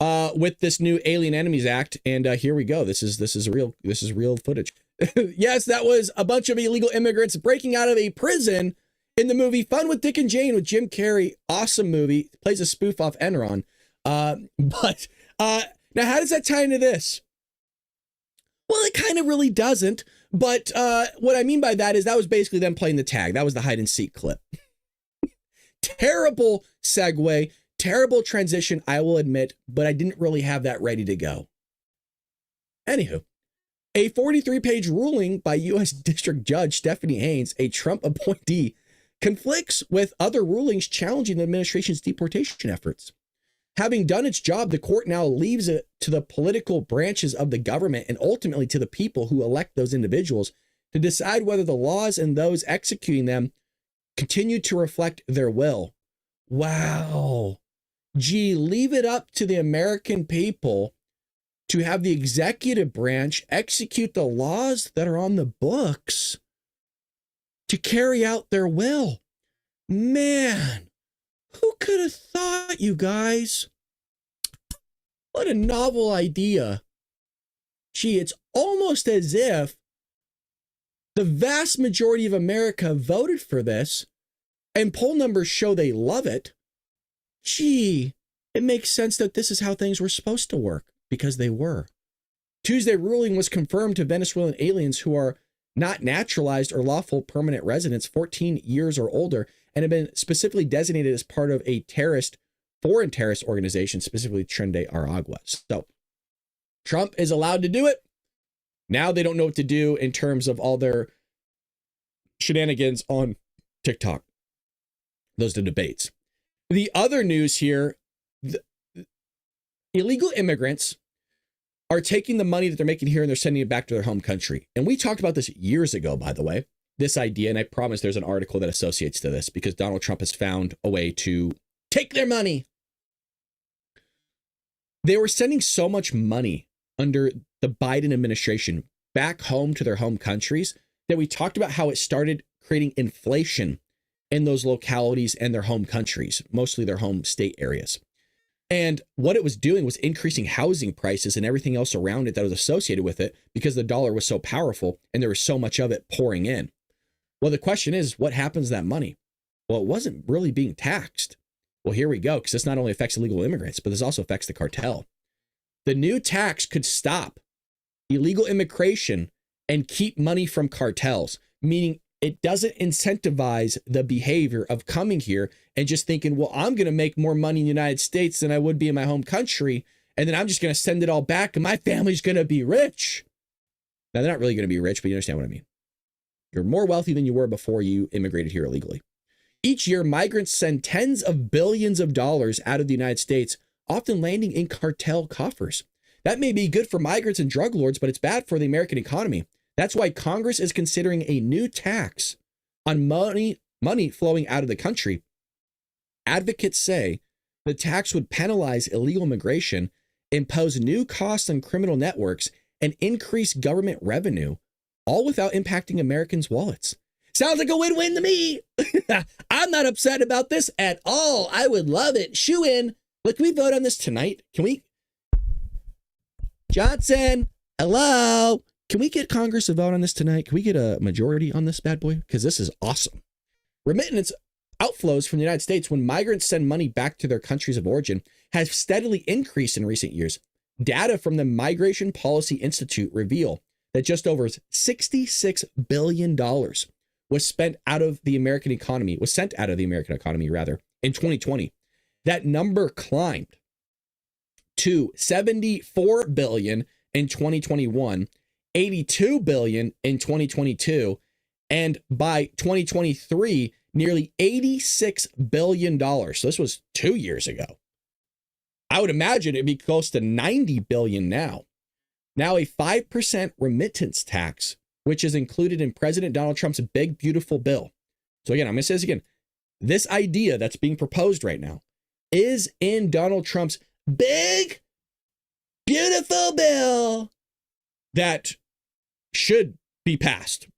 with this new Alien Enemies Act, and here we go. This is real footage. Yes, that was a bunch of illegal immigrants breaking out of a prison in the movie Fun with Dick and Jane with Jim Carrey. Awesome movie. Plays a spoof off Enron. But now how does that tie into this? Well, it kind of really doesn't. But what I mean by that is that was basically them playing the tag. That was the hide and seek clip. Terrible segue, terrible transition, I will admit, but I didn't really have that ready to go. Anywho, a 43-page ruling by U.S. District Judge Stephanie Haynes, a Trump appointee, conflicts with other rulings challenging the administration's deportation efforts. Having done its job, the court now leaves it to the political branches of the government and ultimately to the people who elect those individuals to decide whether the laws and those executing them continue to reflect their will. Wow. Gee, leave it up to the American people to have the executive branch execute the laws that are on the books to carry out their will. Man, who could have thought, you guys? What a novel idea. Gee, it's almost as if the vast majority of America voted for this, and poll numbers show they love it. Gee, it makes sense that this is how things were supposed to work, because they were. Tuesday ruling was confirmed to Venezuelan aliens who are not naturalized or lawful permanent residents 14 years or older and have been specifically designated as part of a foreign terrorist organization, specifically Tren de Aragua. So Trump is allowed to do it. Now they don't know what to do in terms of all their shenanigans on TikTok. Those are the debates. The other news here, illegal immigrants are taking the money that they're making here and they're sending it back to their home country. And we talked about this years ago, by the way, this idea. And I promise there's an article that associates to this because Donald Trump has found a way to take their money. They were sending so much money under the Biden administration back home to their home countries that we talked about how it started creating inflation in those localities and their home countries, mostly their home state areas. And what it was doing was increasing housing prices and everything else around it that was associated with it because the dollar was so powerful and there was so much of it pouring in. Well, the question is, what happens to that money? Well, it wasn't really being taxed. Well, here we go, because this not only affects illegal immigrants, but this also affects the cartel. The new tax could stop illegal immigration and keep money from cartels, meaning it doesn't incentivize the behavior of coming here and just thinking, well, I'm going to make more money in the United States than I would be in my home country. And then I'm just going to send it all back and my family's going to be rich. Now, they're not really going to be rich, but you understand what I mean. You're more wealthy than you were before you immigrated here illegally. Each year, migrants send tens of billions of dollars out of the United States, often landing in cartel coffers. That may be good for migrants and drug lords, but it's bad for the American economy. That's why Congress is considering a new tax on money flowing out of the country. Advocates say the tax would penalize illegal immigration, impose new costs on criminal networks, and increase government revenue, all without impacting Americans' wallets. Sounds like a win-win to me. I'm not upset about this at all. I would love it. Shoo in. Look, can we vote on this tonight? Can we? Johnson, hello. Can we get Congress to vote on this tonight? Can we get a majority on this bad boy? Because this is awesome. Remittance outflows from the United States when migrants send money back to their countries of origin have steadily increased in recent years. Data from the Migration Policy Institute reveal that just over $66 billion was sent out of the American economy, in 2020. That number climbed to $74 billion in 2021, $82 billion in 2022, and by 2023, nearly $86 billion. So this was 2 years ago. I would imagine it'd be close to $90 billion now. Now a 5% remittance tax, which is included in President Donald Trump's big, beautiful bill. So again, I'm going to say this again. This idea that's being proposed right now is in Donald Trump's big, beautiful bill that should be passed.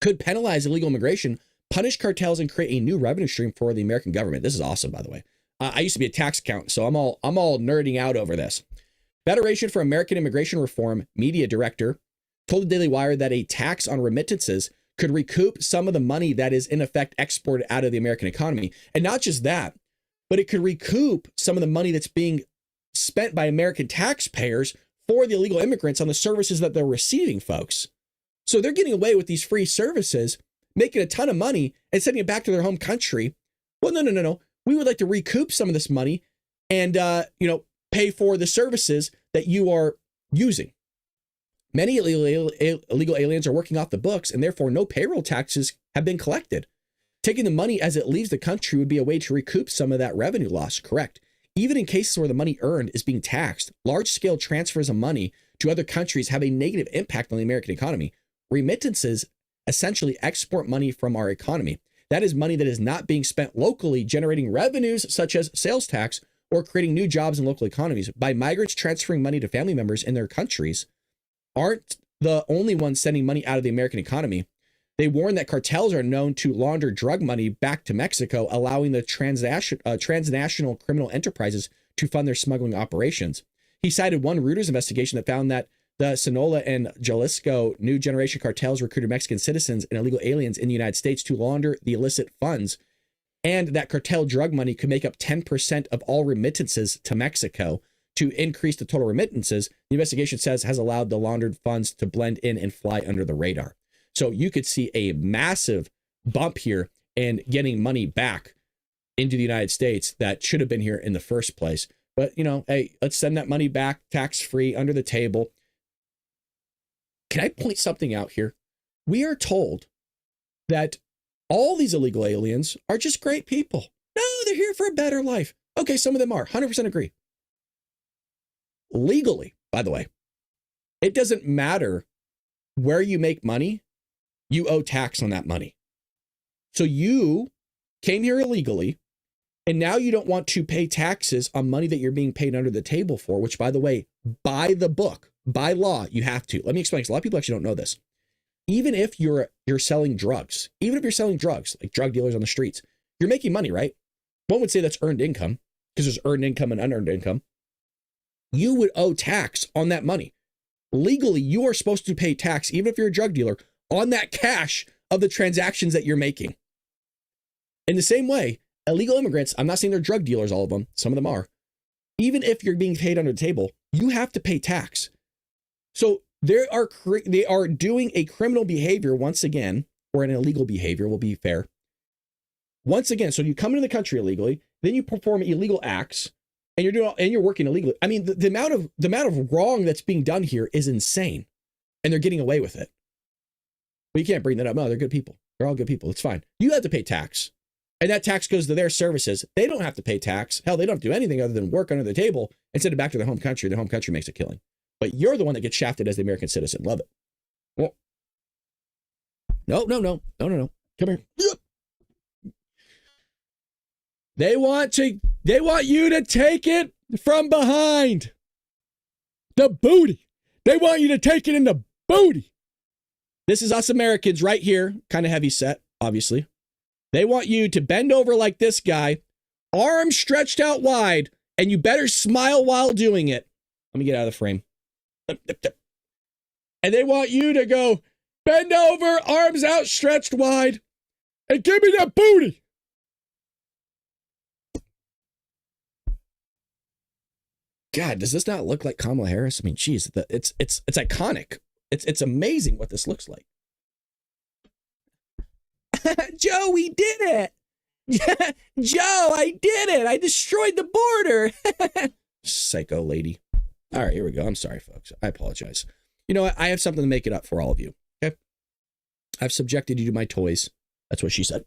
Could penalize illegal immigration, punish cartels, and create a new revenue stream for the American government. This is awesome, by the way. I used to be a tax accountant, so I'm all nerding out over this. Federation for American Immigration Reform media director told the Daily Wire that a tax on remittances could recoup some of the money that is in effect exported out of the American economy. And not just that, but it could recoup some of the money that's being spent by American taxpayers for the illegal immigrants on the services that they're receiving, folks. So they're getting away with these free services, making a ton of money and sending it back to their home country. Well, no. We would like to recoup some of this money and, pay for the services that you are using. Many illegal aliens are working off the books, and therefore no payroll taxes have been collected. Taking the money as it leaves the country would be a way to recoup some of that revenue loss, correct? Even in cases where the money earned is being taxed, large-scale transfers of money to other countries have a negative impact on the American economy. Remittances essentially export money from our economy. That is money that is not being spent locally, generating revenues such as sales tax or creating new jobs in local economies. By migrants transferring money to family members in their countries aren't the only ones sending money out of the American economy. They warn that cartels are known to launder drug money back to Mexico, allowing the transnational criminal enterprises to fund their smuggling operations. He cited one Reuters investigation that found that the Sinaloa and Jalisco new generation cartels recruited Mexican citizens and illegal aliens in the United States to launder the illicit funds, and that cartel drug money could make up 10% of all remittances to Mexico. To increase the total remittances, the investigation says has allowed the laundered funds to blend in and fly under the radar. So you could see a massive bump here in getting money back into the United States that should have been here in the first place. But, hey, let's send that money back tax-free under the table. Can I point something out here? We are told that all these illegal aliens are just great people. No, they're here for a better life. Okay, some of them are. 100% agree. Legally, by the way, it doesn't matter where you make money, you owe tax on that money. So you came here illegally, and now you don't want to pay taxes on money that you're being paid under the table for, which, by the way, by the book, by law, you have to. Let me explain, because a lot of people actually don't know this. Even if you're selling drugs, like drug dealers on the streets, you're making money, right? One would say that's earned income, because there's earned income and unearned income. You would owe tax on that money. Legally, you are supposed to pay tax, even if you're a drug dealer, on that cash of the transactions that you're making. In the same way, illegal immigrants, I'm not saying they're drug dealers, all of them, some of them are. Even if you're being paid under the table, you have to pay tax. So they are doing a criminal behavior once again, or an illegal behavior, will be fair. Once again, so you come into the country illegally, then you perform illegal acts, and you're working illegally. I mean, the amount of wrong that's being done here is insane, and they're getting away with it. But you can't bring that up. No, they're good people. They're all good people. It's fine. You have to pay tax, and that tax goes to their services. They don't have to pay tax. Hell, they don't have to do anything other than work under the table and send it back to their home country. Their home country makes a killing. But you're the one that gets shafted as the American citizen. Love it. Well, no. Come here. They want you to take it from behind. The booty. They want you to take it in the booty. This is us Americans right here. Kind of heavy set, obviously. They want you to bend over like this guy, arms stretched out wide, and you better smile while doing it. Let me get out of the frame. And they want you to go bend over, arms outstretched wide, and give me that booty. God, does this not look like Kamala Harris? I mean, geez, it's iconic. It's amazing what this looks like. Joe, we did it. Joe, I did it. I destroyed the border. Psycho lady. All right, here we go. I'm sorry, folks. I apologize. You know what? I have something to make it up for all of you. Okay? I've subjected you to my toys. That's what she said.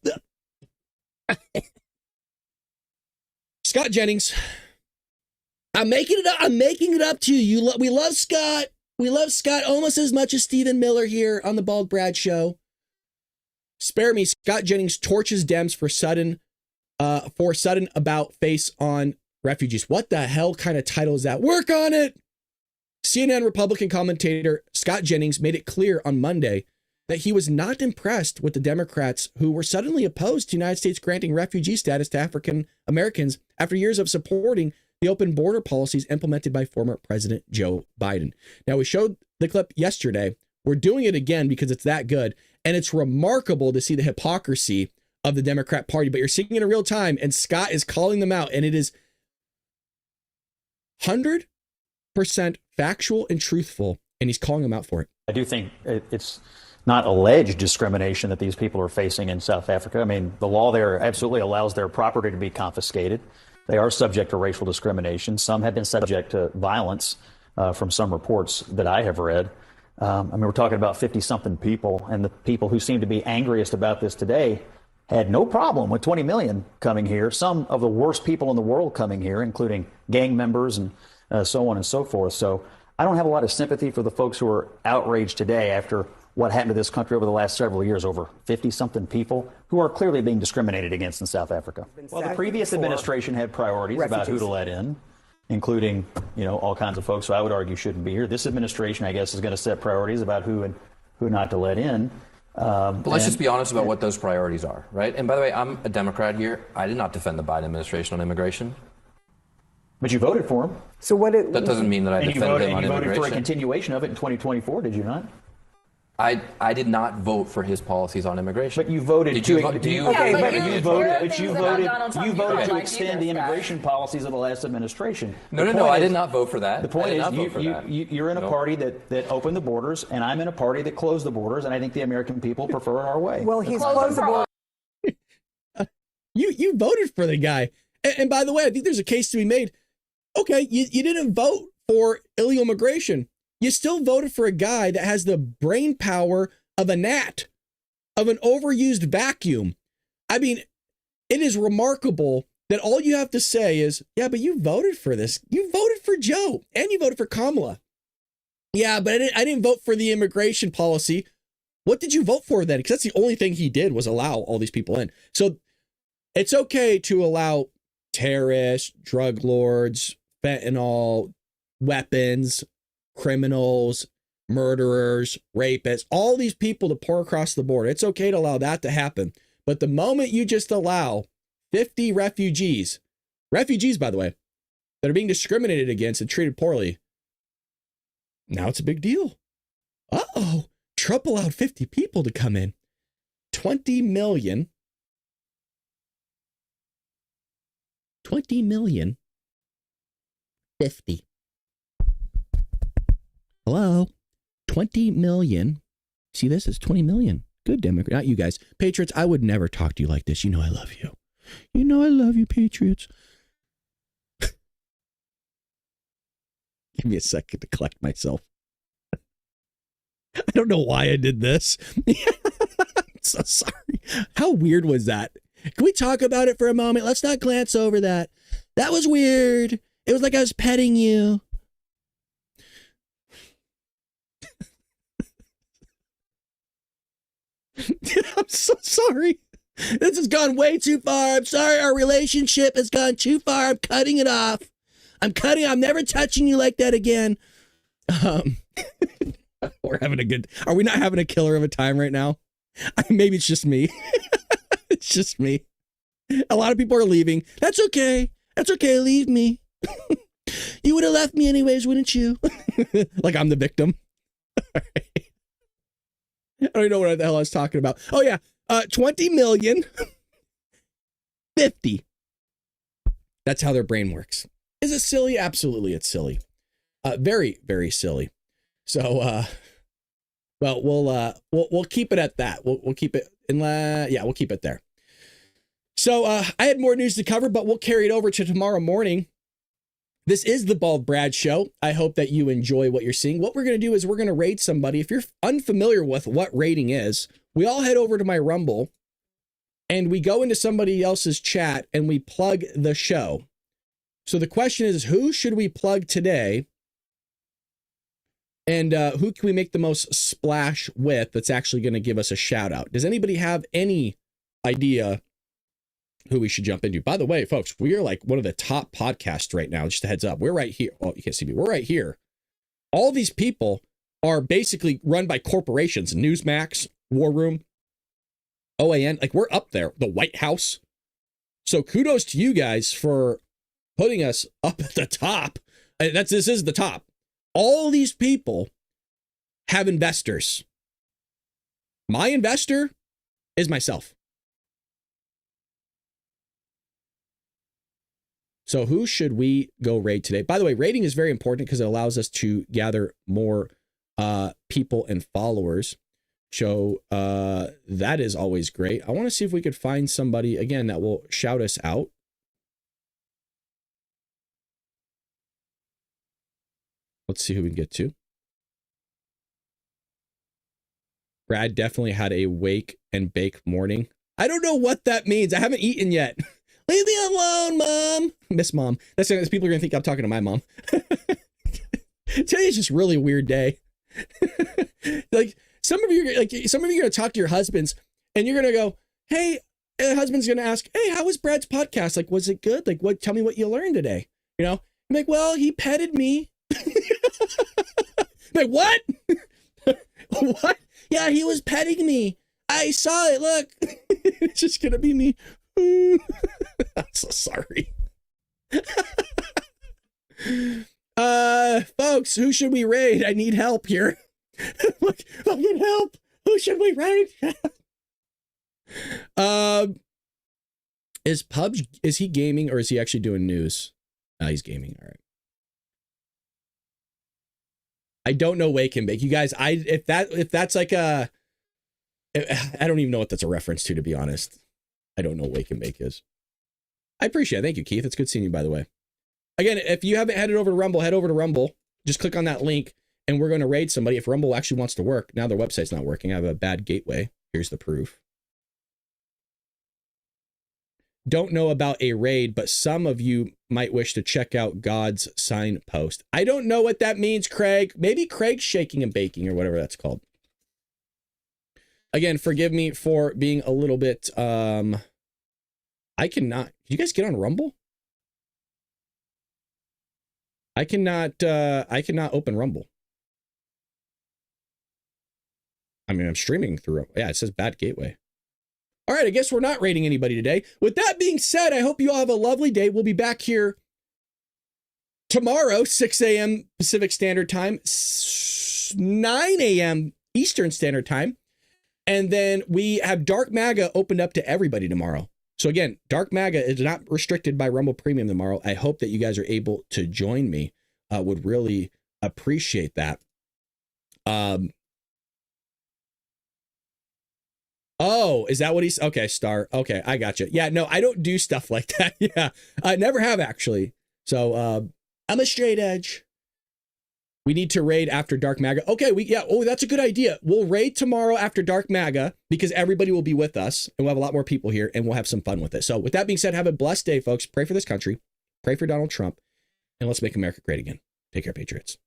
Scott Jennings. I'm making it up to you. We love Scott. We love Scott almost as much as Stephen Miller here on the Bald Brad Show. Spare me. Scott Jennings torches Dems for sudden about face on refugees. What the hell kind of title is that? Work on it. CNN Republican commentator Scott Jennings made it clear on Monday that he was not impressed with the Democrats who were suddenly opposed to the United States granting refugee status to African Americans after years of supporting the open border policies implemented by former President Joe Biden. Now, we showed the clip yesterday We're doing it again because it's that good. And it's remarkable to see the hypocrisy of the Democrat Party, but you're seeing it in real time, and Scott is calling them out, and it is 100% factual and truthful, and he's calling them out for it. I do think it's not alleged discrimination that these people are facing in South Africa. I mean, the law there absolutely allows their property to be confiscated. They are subject to racial discrimination. Some have been subject to violence from some reports that I have read. I mean, we're talking about 50-something people, and the people who seem to be angriest about this today had no problem with 20 million coming here. Some of the worst people in the world coming here, including gang members and so on and so forth. So I don't have a lot of sympathy for the folks who are outraged today after what happened to this country over the last several years, over 50-something people who are clearly being discriminated against in South Africa. Well, the previous administration had priorities about who to let in, including, all kinds of folks who I would argue shouldn't be here. This administration, I guess, is going to set priorities about who and who not to let in. But let's just be honest about what those priorities are, right? And by the way, I'm a Democrat here. I did not defend the Biden administration on immigration. But you voted for him. So that doesn't mean that I defended him on immigration. You voted for a continuation of it in 2024, did you not? I did not vote for his policies on immigration. But you voted you voted to extend the immigration policies of the last administration. No, I did not vote for that. The point is, you're in a party that opened the borders, and I'm in a party that closed the borders, and I think the American people prefer it our way. Well, he's closed the border. You voted for the guy. And by the way, I think there's a case to be made. Okay, you didn't vote for illegal immigration. You still voted for a guy that has the brain power of a gnat, of an overused vacuum. I mean, it is remarkable that all you have to say is, yeah, but you voted for this. You voted for Joe, and you voted for Kamala. Yeah, but I didn't vote for the immigration policy. What did you vote for then? Because that's the only thing he did was allow all these people in. So it's okay to allow terrorists, drug lords, fentanyl, weapons, criminals, murderers, rapists, all these people to pour across the border. It's okay to allow that to happen. But the moment you just allow 50 refugees, by the way, that are being discriminated against and treated poorly, now it's a big deal. Uh-oh, Trump allowed 50 people to come in. 20 million. 50. Hello? 20 million. See this? It's 20 million. Good Democrat. Not you guys. Patriots, I would never talk to you like this. You know I love you. You know I love you, Patriots. Give me a second to collect myself. I don't know why I did this. I'm so sorry. How weird was that? Can we talk about it for a moment? Let's not glance over that. That was weird. It was like I was petting you. I'm so sorry. This has gone way too far. I'm sorry. Our relationship has gone too far. I'm cutting it off. I'm never touching you like that again. We're having are we not having a killer of a time right now? Maybe it's just me. It's just me. A lot of people are leaving. That's okay. That's okay. Leave me. You would have left me anyways, wouldn't you? Like I'm the victim. All right. I don't even know what the hell I was talking about. Oh, yeah. 20 million. 50. That's how their brain works. Is it silly? Absolutely, it's silly. Very, very silly. So, well, we'll keep it at that. We'll keep it we'll keep it there. So, I had more news to cover, but we'll carry it over to tomorrow morning. This is the Bald Brad Show. I hope that you enjoy what you're seeing. What we're going to do is we're going to rate somebody. If you're unfamiliar with what rating is, we all head over to my Rumble and we go into somebody else's chat and we plug the show. So the question is, who should we plug today? And who can we make the most splash with that's actually going to give us a shout out? Does anybody have any idea who we should jump into? By the way, folks, we are like one of the top podcasts right now. Just a heads up. We're right here. Oh, you can't see me. We're right here. All these people are basically run by corporations. Newsmax, War Room, OAN. Like we're up there. The White House. So kudos to you guys for putting us up at the top. This is the top. All these people have investors. My investor is myself. So who should we go raid today? By the way, raiding is very important because it allows us to gather more people and followers. So that is always great. I want to see if we could find somebody, again, that will shout us out. Let's see who we can get to. Brad definitely had a wake and bake morning. I don't know what that means. I haven't eaten yet. Leave me alone, Mom. Miss Mom. That's people are going to think I'm talking to my mom. Today's just really a weird day. Like some of you are going to talk to your husbands and you're going to go, hey, husband's going to ask, hey, how was Brad's podcast? Like, was it good? Like, tell me what you learned today. You know, I'm like, well, he petted me. Like, what? What? Yeah, he was petting me. I saw it. Look, it's just going to be me. I'm so sorry. Folks, who should we raid? I need help here. Look, fucking help. Who should we raid? Is he gaming or is he actually doing news? He's gaming. All right. I don't know wake and bake. You guys, if that's like a, I don't even know what that's a reference to be honest. I don't know what wake and bake is. I appreciate it. Thank you, Keith. It's good seeing you, by the way. Again, if you haven't headed over to Rumble, head over to Rumble. Just click on that link and we're going to raid somebody. If Rumble actually wants to work, now their website's not working. I have a bad gateway. Here's the proof. Don't know about a raid, but some of you might wish to check out God's signpost. I don't know what that means, Craig. Maybe Craig's shaking and baking or whatever that's called. Again, forgive me for being a little bit, I cannot, can you guys get on Rumble? I cannot open Rumble. I mean, I'm streaming through, yeah, it says bad gateway. All right, I guess we're not raiding anybody today. With that being said, I hope you all have a lovely day. We'll be back here tomorrow, 6 a.m. Pacific Standard Time, 9 a.m. Eastern Standard Time. And then we have Dark MAGA opened up to everybody tomorrow. So again, Dark MAGA is not restricted by Rumble Premium tomorrow. I hope that you guys are able to join me. Would really appreciate that. Oh, is that what he's, okay, Star. Okay, I got you. Yeah, no, I don't do stuff like that. Yeah, I never have actually. So I'm a straight edge. We need to raid after Dark MAGA. Okay, that's a good idea. We'll raid tomorrow after Dark MAGA because everybody will be with us and we'll have a lot more people here and we'll have some fun with it. So with that being said, have a blessed day, folks. Pray for this country. Pray for Donald Trump and let's make America great again. Take care, Patriots.